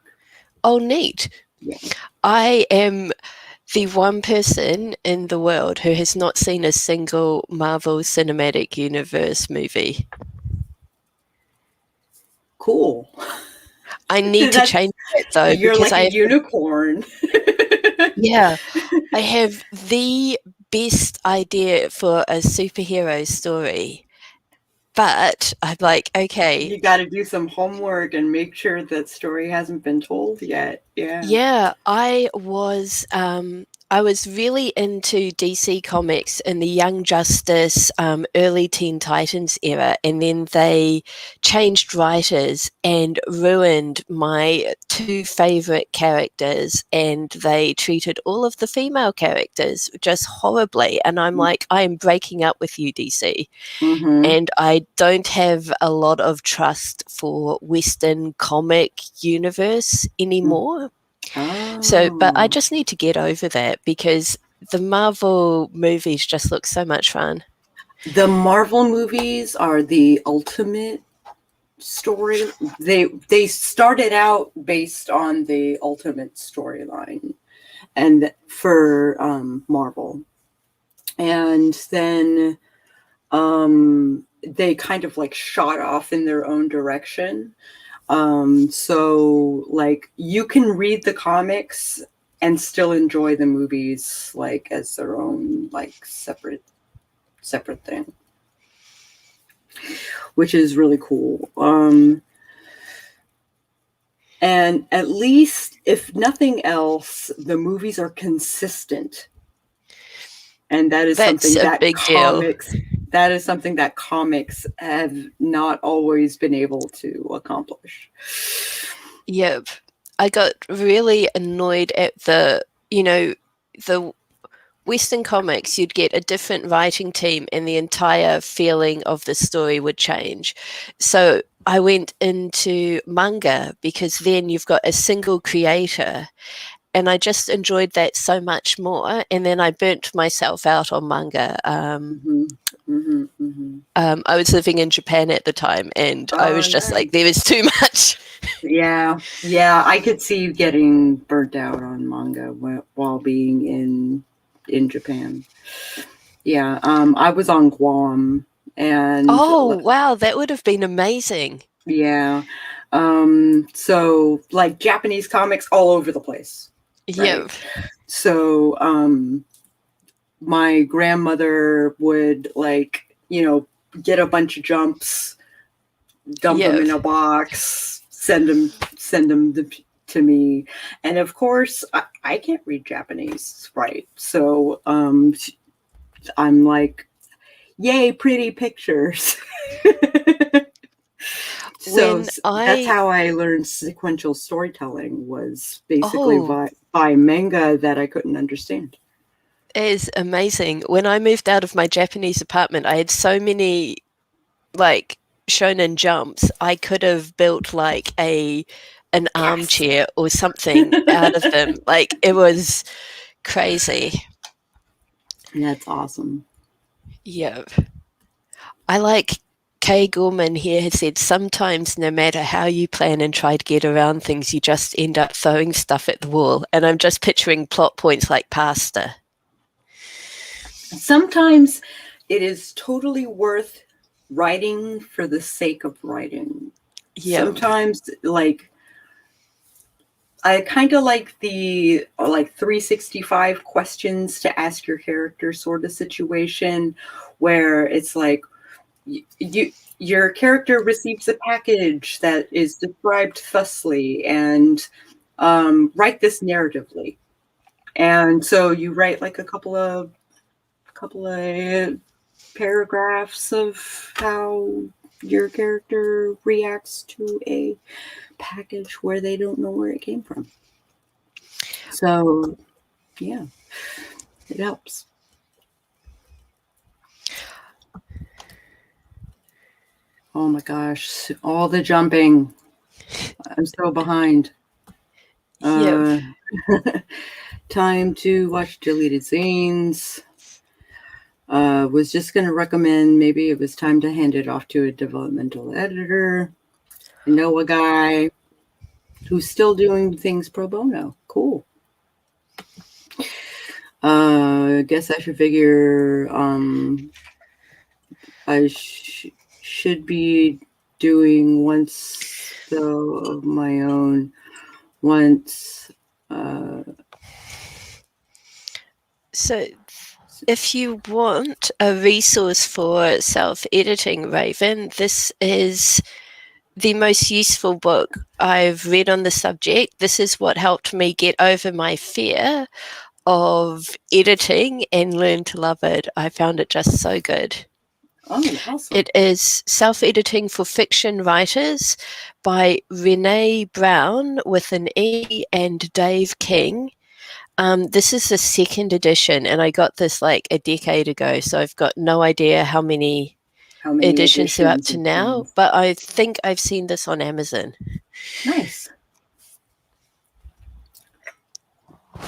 Oh, neat. Yeah. I am the one person in the world who has not seen a single Marvel Cinematic Universe movie. Cool. I need to change that though. You're like a unicorn. Yeah. I have the best idea for a superhero story. But I'm like, okay. You got to do some homework and make sure that story hasn't been told yet. Yeah. Yeah, I was really into DC Comics in the Young Justice, early Teen Titans era, and then they changed writers and ruined my two favorite characters, and they treated all of the female characters just horribly. And I'm like, I am breaking up with you, DC. Mm-hmm. And I don't have a lot of trust for Western comic universe anymore. Oh. So, but I just need to get over that, because the Marvel movies just look so much fun. The Marvel movies are the ultimate story. They started out based on the ultimate storyline, and for Marvel, and then they kind of like shot off in their own direction. So like you can read the comics and still enjoy the movies like as their own like separate thing, which is really cool. And at least, if nothing else, the movies are consistent. And that is That's something a that big deal. comics have not always been able to accomplish. Yep. I got really annoyed at the Western comics, you'd get a different writing team and the entire feeling of the story would change. So I went into manga because then you've got a single creator, and I just enjoyed that so much more. And then I burnt myself out on manga. I was living in Japan at the time, and I was just Nice. like, there was too much. Yeah, I could see you getting burnt out on manga while being in Japan. Yeah, I was on Guam, and Oh, wow, that would have been amazing. yeah, so like Japanese comics all over the place. Yeah. Right? So my grandmother would like, get a bunch of Jumps, dump them in a box, send them to me, and of course I can't read Japanese, right? So I'm like, yay, pretty pictures. So that's how I learned sequential storytelling, was basically by manga that I couldn't understand. It is amazing. When I moved out of my Japanese apartment, I had so many like Shonen Jumps. I could have built like an armchair or something out of them. Like, it was crazy. That's awesome. Yeah. I like Kay Gorman here has said, sometimes no matter how you plan and try to get around things, you just end up throwing stuff at the wall. And I'm just picturing plot points like pasta. Sometimes it is totally worth writing for the sake of writing. Yeah. Sometimes, like, I kind of like the 365 questions to ask your character sort of situation, where it's like your character receives a package that is described thusly, and write this narratively. And so you write like a couple of paragraphs of how your character reacts to a package where they don't know where it came from. So, yeah, it helps. Oh my gosh, all the jumping. I'm so behind. Time to watch deleted scenes. Was just going to recommend maybe it was time to hand it off to a developmental editor. I know a guy who's still doing things pro bono. Cool. I guess I should figure I should be doing once though of my own once. So if you want a resource for self-editing, Raven, this is the most useful book I've read on the subject. This is what helped me get over my fear of editing and learn to love it. I found it just so good. Oh, awesome. It is Self-Editing for Fiction Writers by Renee Brown with an E and Dave King. This is the second edition, and I got this like a decade ago, so I've got no idea how many editions are up to now, but I think I've seen this on Amazon. Nice.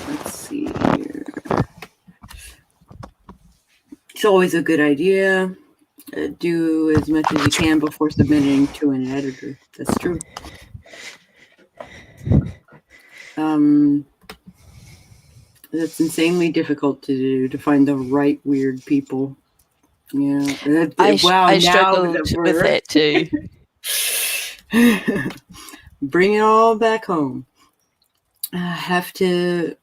Let's see here. It's always a good idea. Do as much as you can before submitting to an editor. That's true. That's insanely difficult to do, to find the right weird people. Yeah. I Wow. I Now struggled that with we're that too. bring it all back home. I have to.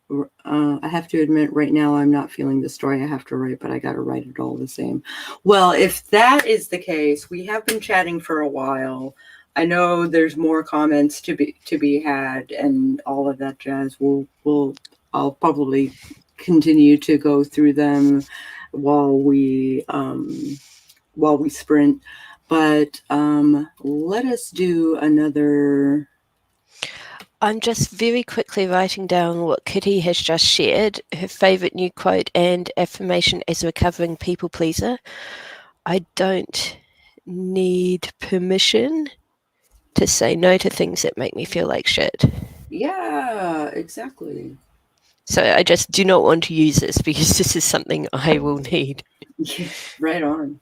I have to admit, right now, I'm not feeling the story I have to write, but I got to write it all the same. Well, if that is the case, we have been chatting for a while. I know there's more comments to be had, and all of that jazz. I'll probably continue to go through them while we sprint. But let us do another. I'm just very quickly writing down what Kitty has just shared, her favourite new quote and affirmation as a recovering people pleaser. I don't need permission to say no to things that make me feel like shit. Yeah, exactly. So I just do not want to use this because this is something I will need. Yeah, right on.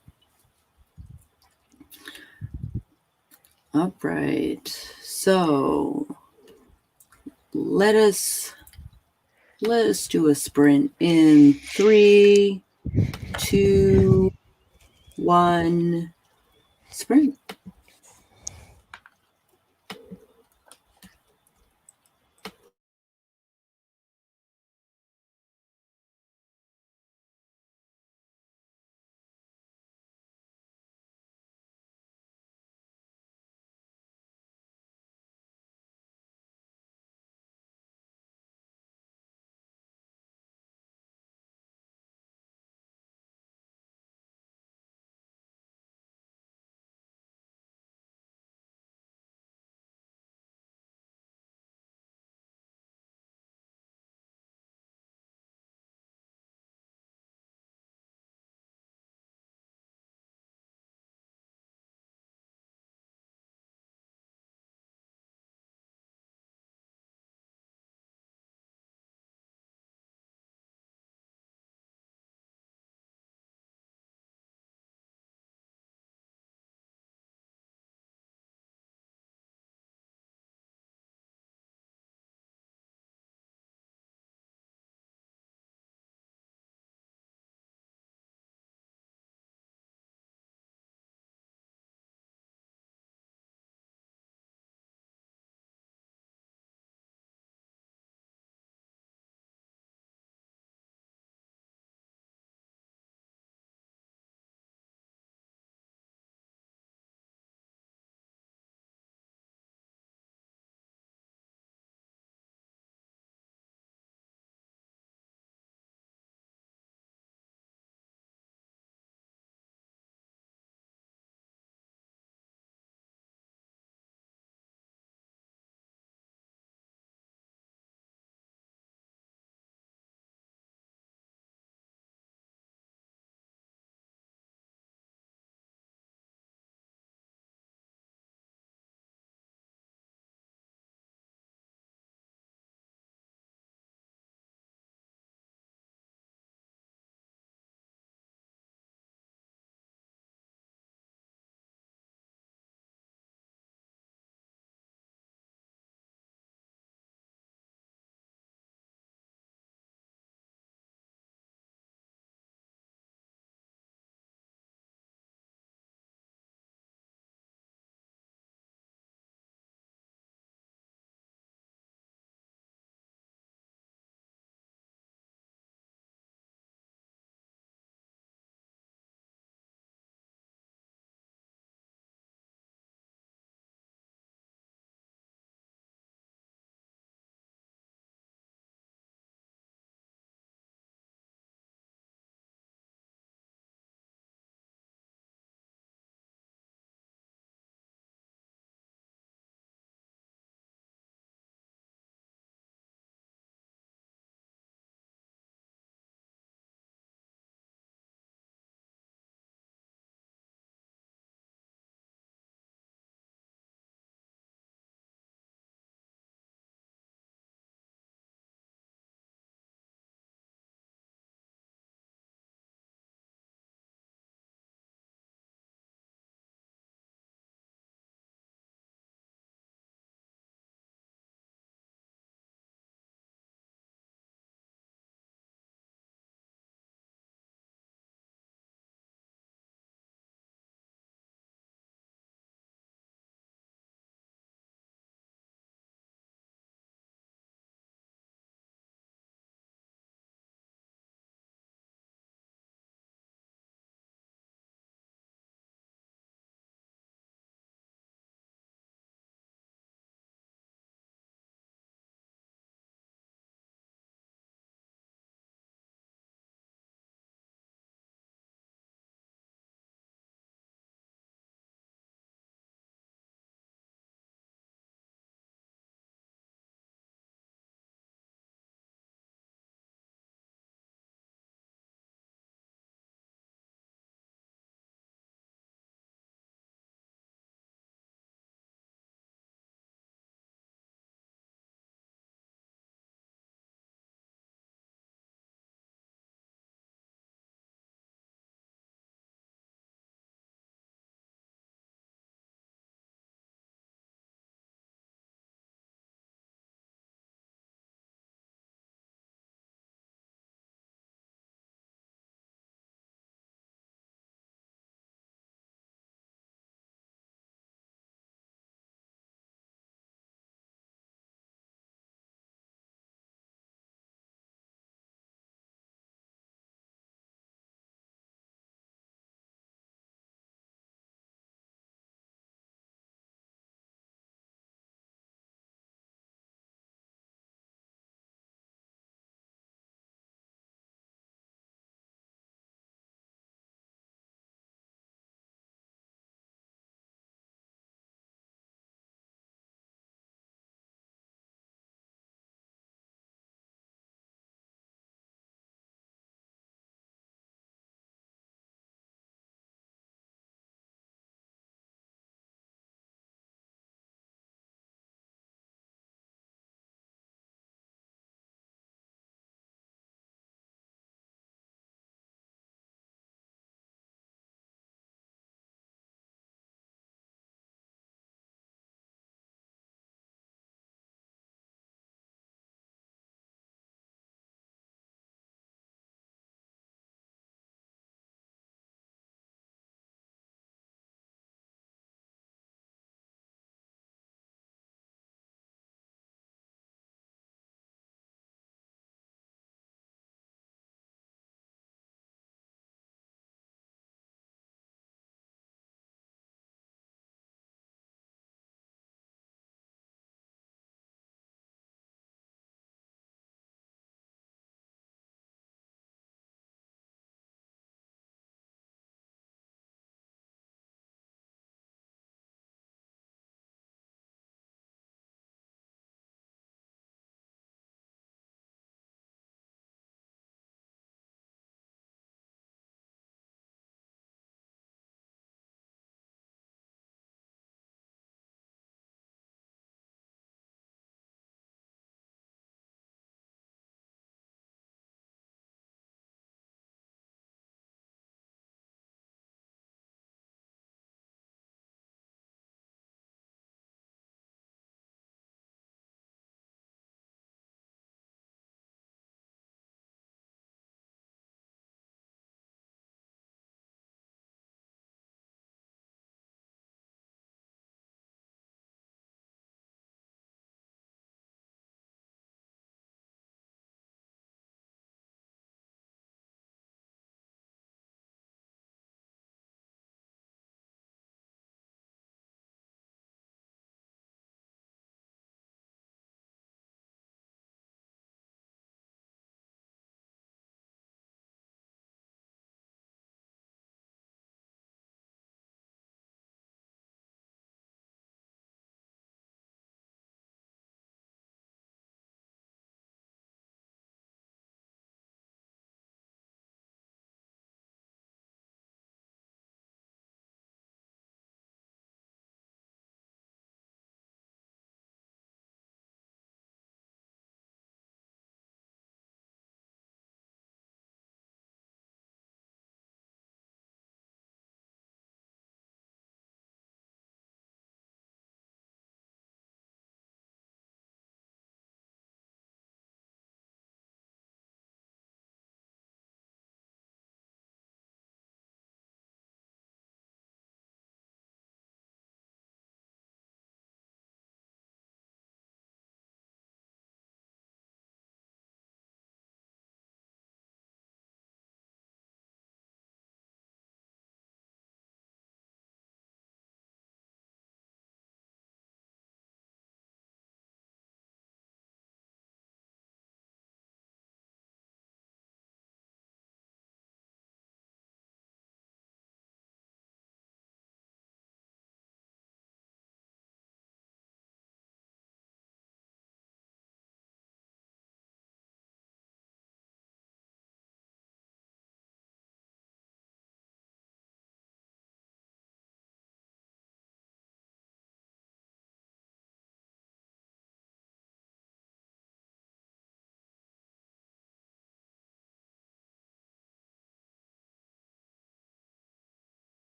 All right. So let us do a sprint in 3, 2, 1, sprint.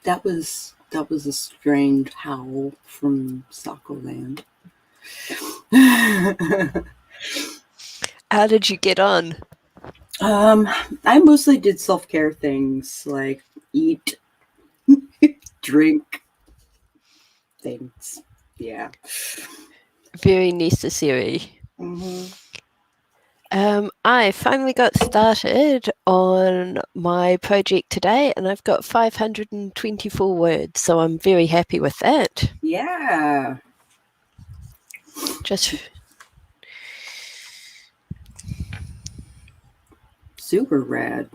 That was a strange howl from Soccerland. How did you get on? I mostly did self-care things like eat, drink things. Yeah. Very necessary. Mm-hmm. I finally got started on my project today, and I've got 524 words, so I'm very happy with that. Yeah. Just Super rad.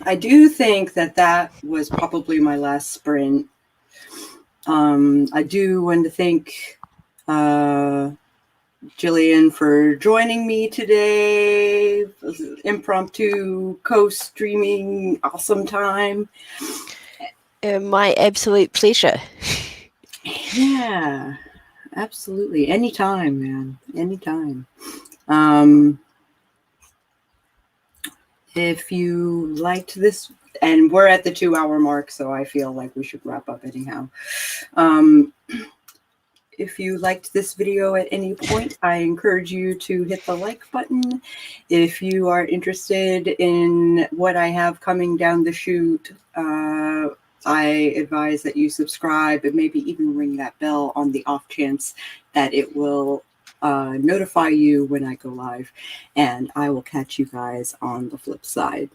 I do think that was probably my last sprint. I do want to thank Jillian for joining me today. Impromptu co-streaming, awesome time. my absolute pleasure. Yeah, absolutely. Anytime, man. Anytime. If you liked this, and we're at the 2-hour mark, so I feel like we should wrap up anyhow. If you liked this video at any point, I encourage you to hit the like button. If you are interested in what I have coming down the chute, I advise that you subscribe and maybe even ring that bell on the off chance that it will notify you when I go live. And I will catch you guys on the flip side.